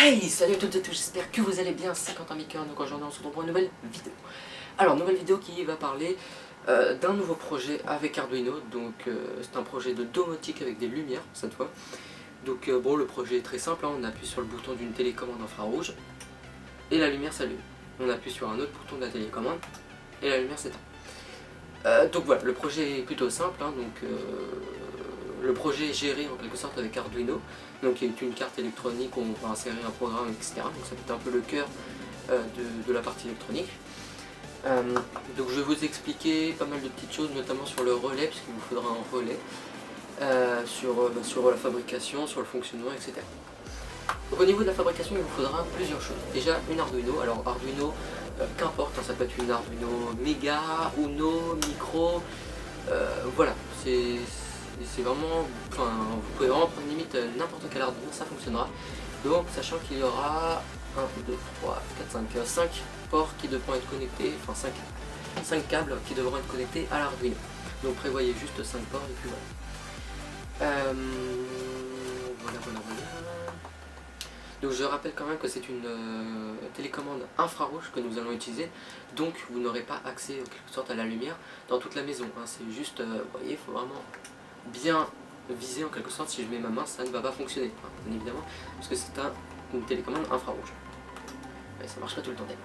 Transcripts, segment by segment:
Hey, salut à toutes et tous, j'espère que vous allez bien, c'est Quentin Maker, donc aujourd'hui on se retrouve pour une nouvelle vidéo. Alors, nouvelle vidéo qui va parler d'un nouveau projet avec Arduino, donc c'est un projet de domotique avec des lumières cette fois. Donc bon, le projet est très simple, hein, on appuie sur le bouton d'une télécommande infrarouge et la lumière s'allume. On appuie sur un autre bouton de la télécommande et la lumière s'éteint. Donc voilà, le projet est plutôt simple, hein, le projet est géré en quelque sorte avec Arduino, donc il y a une carte électronique où on va insérer un programme, etc. Donc ça peut être un peu le cœur de la partie électronique. Donc je vais vous expliquer pas mal de petites choses, notamment sur le relais, puisqu'il vous faudra un relais, sur la fabrication, sur le fonctionnement, etc. Donc au niveau de la fabrication, il vous faudra plusieurs choses. Déjà une Arduino, alors Arduino, qu'importe, hein, ça peut être une Arduino Mega, Uno, Micro, voilà, c'est vraiment, enfin, vous pouvez vraiment prendre limite n'importe quel Arduino, ça fonctionnera. Donc sachant qu'il y aura 1, 2, 3, 4, 5 ports qui devront être connectés, enfin 5 câbles qui devront être connectés à l'Arduino. Donc prévoyez juste 5 ports et puis voilà. Voilà. Donc je rappelle quand même que c'est une télécommande infrarouge que nous allons utiliser, donc vous n'aurez pas accès en quelque sorte à la lumière dans toute la maison, hein. C'est juste, vous voyez, il faut vraiment bien viser en quelque sorte. Si je mets ma main, ça ne va pas fonctionner, hein, bien évidemment, parce que c'est une télécommande infrarouge. Et ça marche pas tout le temps d'ailleurs.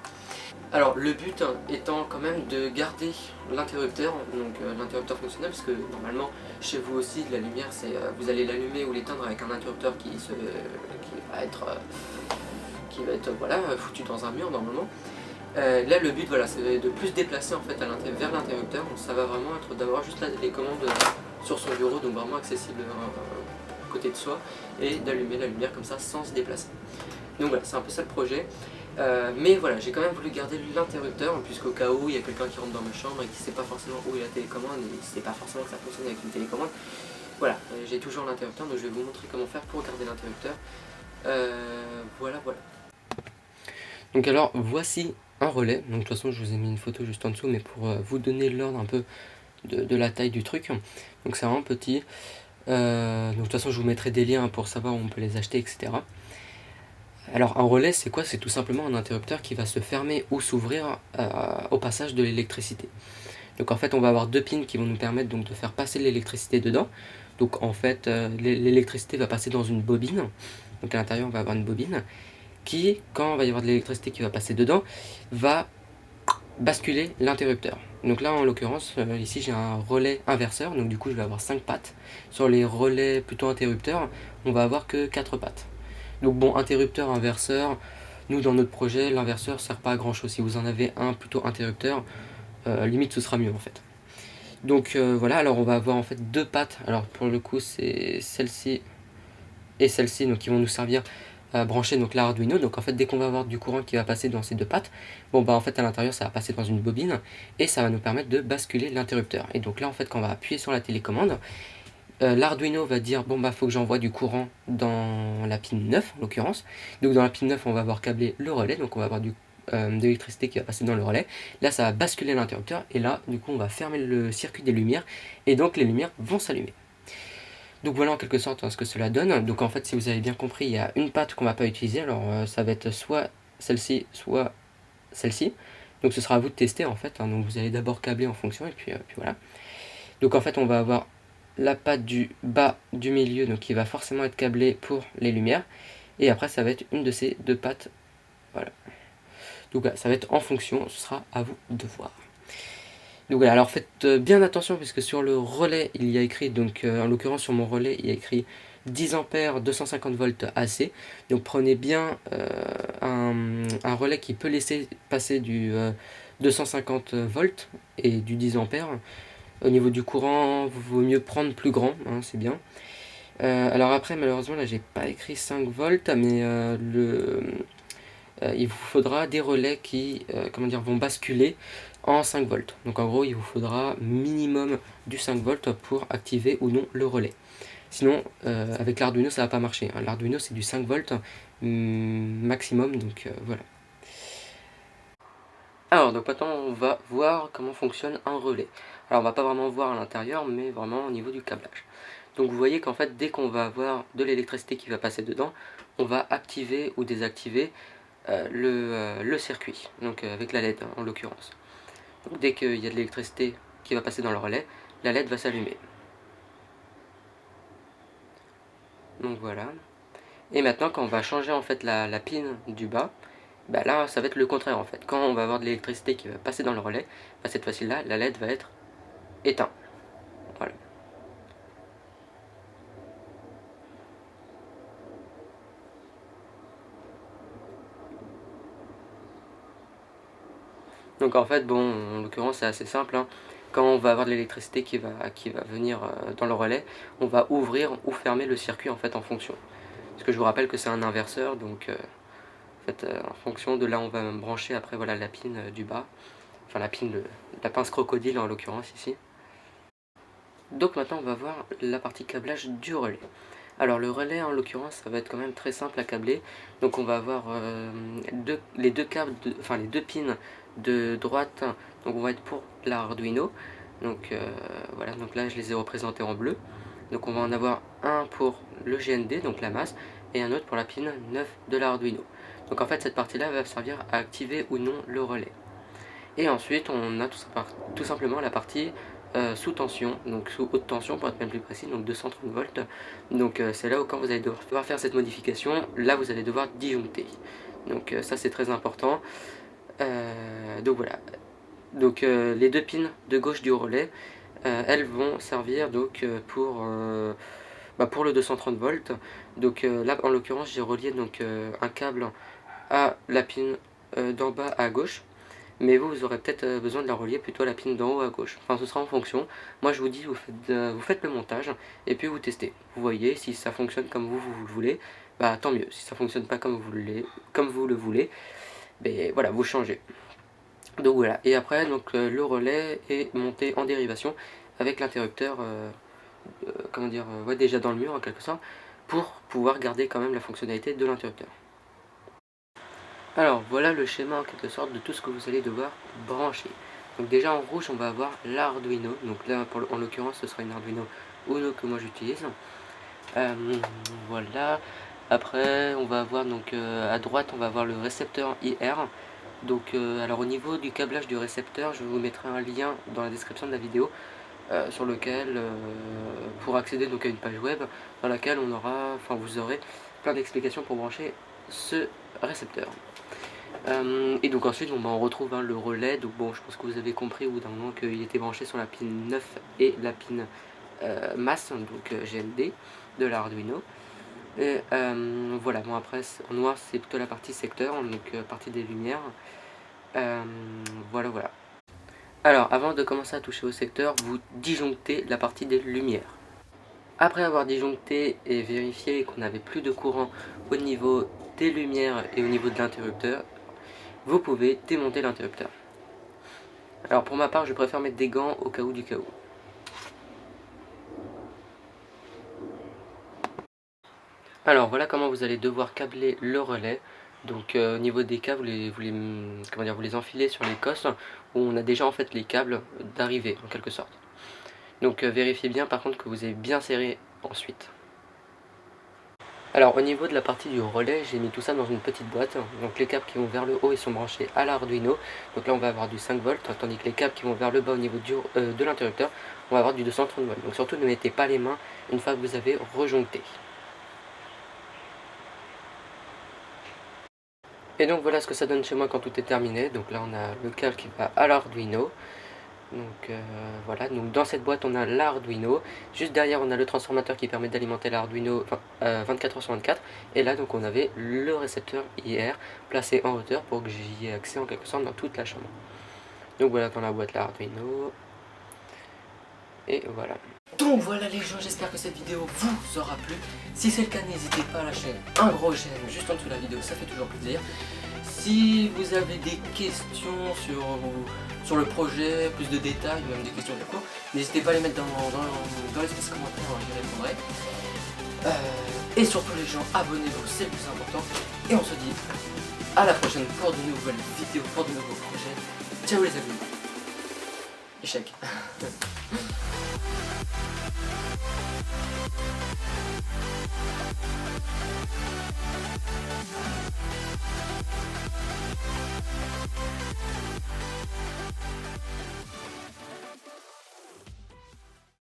Alors le but étant quand même de garder l'interrupteur, donc l'interrupteur fonctionnel, parce que normalement chez vous aussi la lumière, c'est vous allez l'allumer ou l'éteindre avec un interrupteur qui va être voilà, foutu dans un mur normalement. Là le but voilà, c'est de plus déplacer en fait vers l'interrupteur. Ça va vraiment être d'avoir juste la télécommande sur son bureau, donc vraiment accessible à côté de soi, et d'allumer la lumière comme ça sans se déplacer. Donc voilà, c'est un peu ça le projet. Mais voilà, j'ai quand même voulu garder l'interrupteur, puisqu'au cas où il y a quelqu'un qui rentre dans ma chambre et qui ne sait pas forcément où est la télécommande et qui ne sait pas forcément que ça fonctionne avec une télécommande. Voilà, j'ai toujours l'interrupteur, donc je vais vous montrer comment faire pour garder l'interrupteur. Voilà. Donc alors, voici un relais. Donc de toute façon, je vous ai mis une photo juste en dessous, mais pour vous donner l'ordre un peu de la taille du truc. Donc c'est vraiment petit. Donc de toute façon, je vous mettrai des liens pour savoir où on peut les acheter, etc. Alors un relais, c'est quoi? C'est tout simplement un interrupteur qui va se fermer ou s'ouvrir au passage de l'électricité. Donc en fait, on va avoir deux pins qui vont nous permettre donc de faire passer l'électricité dedans. Donc en fait, l'électricité va passer dans une bobine. Donc à l'intérieur, on va avoir une bobine qui, quand il va y avoir de l'électricité qui va passer dedans, va basculer l'interrupteur. Donc là, en l'occurrence, ici j'ai un relais inverseur, donc du coup je vais avoir 5 pattes. Sur les relais plutôt interrupteurs, on va avoir que 4 pattes. Donc bon, interrupteur, inverseur, nous dans notre projet, l'inverseur sert pas à grand chose. Si vous en avez un plutôt interrupteur, limite ce sera mieux en fait. Donc voilà, alors on va avoir en fait deux pattes. Alors pour le coup, c'est celle-ci et celle-ci, donc qui vont nous servir à brancher donc l'Arduino. Donc en fait, dès qu'on va avoir du courant qui va passer dans ces deux pattes, bon bah en fait à l'intérieur ça va passer dans une bobine et ça va nous permettre de basculer l'interrupteur. Et donc là en fait, quand on va appuyer sur la télécommande, l'Arduino va dire bon bah faut que j'envoie du courant dans la pin 9 en l'occurrence. Donc dans la pin 9 on va avoir câblé le relais, donc on va avoir de l'électricité qui va passer dans le relais. Là ça va basculer l'interrupteur et là du coup on va fermer le circuit des lumières et donc les lumières vont s'allumer. Donc voilà en quelque sorte ce que cela donne. Donc en fait, si vous avez bien compris, il y a une patte qu'on va pas utiliser. Alors ça va être soit celle-ci, soit celle-ci. Donc ce sera à vous de tester en fait, hein. Donc vous allez d'abord câbler en fonction et puis voilà. Donc en fait, on va avoir la patte du bas du milieu, donc qui va forcément être câblée pour les lumières. Et après, ça va être une de ces deux pattes. Voilà. Donc là, ça va être en fonction, ce sera à vous de voir. Donc voilà, alors faites bien attention puisque sur le relais il y a écrit, donc en l'occurrence sur mon relais il y a écrit 10 ampères 250 volts AC. Donc prenez bien un relais qui peut laisser passer du 250 volts et du 10 ampères. Au niveau du courant, il vaut mieux prendre plus grand, hein, c'est bien. Alors après malheureusement là j'ai pas écrit 5 volts, mais il vous faudra des relais qui vont basculer en 5 volts. Donc en gros, il vous faudra minimum du 5 volts pour activer ou non le relais. Sinon, avec l'Arduino, ça va pas marcher, hein. L'Arduino, c'est du 5 volts maximum, donc voilà. Alors, donc maintenant, on va voir comment fonctionne un relais. Alors, on va pas vraiment voir à l'intérieur, mais vraiment au niveau du câblage. Donc vous voyez qu'en fait dès qu'on va avoir de l'électricité qui va passer dedans, on va activer ou désactiver le circuit, donc avec la LED en l'occurrence. Donc dès qu'il y a de l'électricité qui va passer dans le relais, la LED va s'allumer. Donc voilà. Et maintenant quand on va changer en fait la pin du bas, bah là ça va être le contraire en fait. Quand on va avoir de l'électricité qui va passer dans le relais, bah cette fois-ci là, la LED va être éteinte. Voilà. Donc en fait, bon, en l'occurrence c'est assez simple, hein. Quand on va avoir de l'électricité qui va venir dans le relais, on va ouvrir ou fermer le circuit en fait en fonction. Parce que je vous rappelle que c'est un inverseur, donc en fait en fonction de là on va brancher après voilà la pin du bas, enfin la pince crocodile en l'occurrence ici. Donc maintenant on va voir la partie câblage du relais. Alors le relais en l'occurrence ça va être quand même très simple à câbler. Donc on va avoir les deux câbles, les deux pins de droite. Donc on va être pour l'Arduino. Donc voilà, donc là je les ai représentés en bleu. Donc on va en avoir un pour le GND, donc la masse, et un autre pour la pin 9 de l'Arduino. Donc en fait cette partie là va servir à activer ou non le relais. Et ensuite on a tout simplement la partie sous tension, donc sous haute tension pour être même plus précis, donc 230 volts. Donc c'est là où quand vous allez devoir faire cette modification, là vous allez devoir disjoncter. Donc ça c'est très important. Donc voilà. Donc les deux pins de gauche du relais, elles vont servir donc pour le 230 volts. Donc là en l'occurrence j'ai relié donc un câble à la pin d'en bas à gauche. Mais vous aurez peut-être besoin de la relier plutôt à la pin d'en haut à gauche. Enfin, ce sera en fonction. Moi, je vous dis, vous faites le montage et puis vous testez. Vous voyez si ça fonctionne comme vous le voulez, bah tant mieux. Si ça fonctionne pas comme vous le voulez, ben voilà, vous changez. Donc voilà. Et après, donc le relais est monté en dérivation avec l'interrupteur, ouais, déjà dans le mur en quelque sorte, pour pouvoir garder quand même la fonctionnalité de l'interrupteur. Alors voilà le schéma en quelque sorte de tout ce que vous allez devoir brancher. Donc déjà en rouge on va avoir l'Arduino, donc là en l'occurrence ce sera une Arduino Uno que moi j'utilise. Voilà, après on va avoir donc à droite on va avoir le récepteur IR. Donc alors au niveau du câblage du récepteur je vous mettrai un lien dans la description de la vidéo sur lequel pour accéder donc à une page web dans laquelle vous aurez plein d'explications pour brancher ce récepteur. Et donc ensuite on retrouve le relais. Donc bon, je pense que vous avez compris au bout d'un moment qu'il était branché sur la pin 9 et la pin masse, donc GND de l'Arduino. Et voilà, bon après en noir c'est plutôt la partie secteur, donc partie des lumières. Voilà. Alors avant de commencer à toucher au secteur, vous disjonctez la partie des lumières. Après avoir disjoncté et vérifié qu'on n'avait plus de courant au niveau des lumières et au niveau de l'interrupteur, vous pouvez démonter l'interrupteur. Alors pour ma part, je préfère mettre des gants au cas où du cas où. Alors voilà comment vous allez devoir câbler le relais. Donc au niveau des câbles, vous les enfilez sur les cosses où on a déjà en fait les câbles d'arrivée en quelque sorte. Donc vérifiez bien par contre que vous avez bien serré ensuite. Alors au niveau de la partie du relais, j'ai mis tout ça dans une petite boîte. Donc les câbles qui vont vers le haut ils sont branchés à l'Arduino. Donc là on va avoir du 5 volts, tandis que les câbles qui vont vers le bas au niveau de l'interrupteur, on va avoir du 230 volts. Donc surtout ne mettez pas les mains une fois que vous avez rejoncté. Et donc voilà ce que ça donne chez moi quand tout est terminé. Donc là on a le câble qui va à l'Arduino. Donc voilà, donc dans cette boîte on a l'Arduino, juste derrière on a le transformateur qui permet d'alimenter l'Arduino 24h/24, et là donc on avait le récepteur IR placé en hauteur pour que j'y ai accès en quelque sorte dans toute la chambre. Donc voilà dans la boîte l'Arduino, et voilà. Donc voilà les gens, j'espère que cette vidéo vous aura plu. Si c'est le cas, n'hésitez pas à lâcher un gros j'aime juste en dessous de la vidéo, ça fait toujours plaisir. Si vous avez des questions sur le projet, plus de détails, même des questions de cours, n'hésitez pas à les mettre dans l'espace commentaire, j'y répondrai. Et surtout les gens, abonnez-vous, c'est le plus important. Et on se dit à la prochaine pour de nouvelles vidéos, pour de nouveaux projets. Ciao les amis. Échec.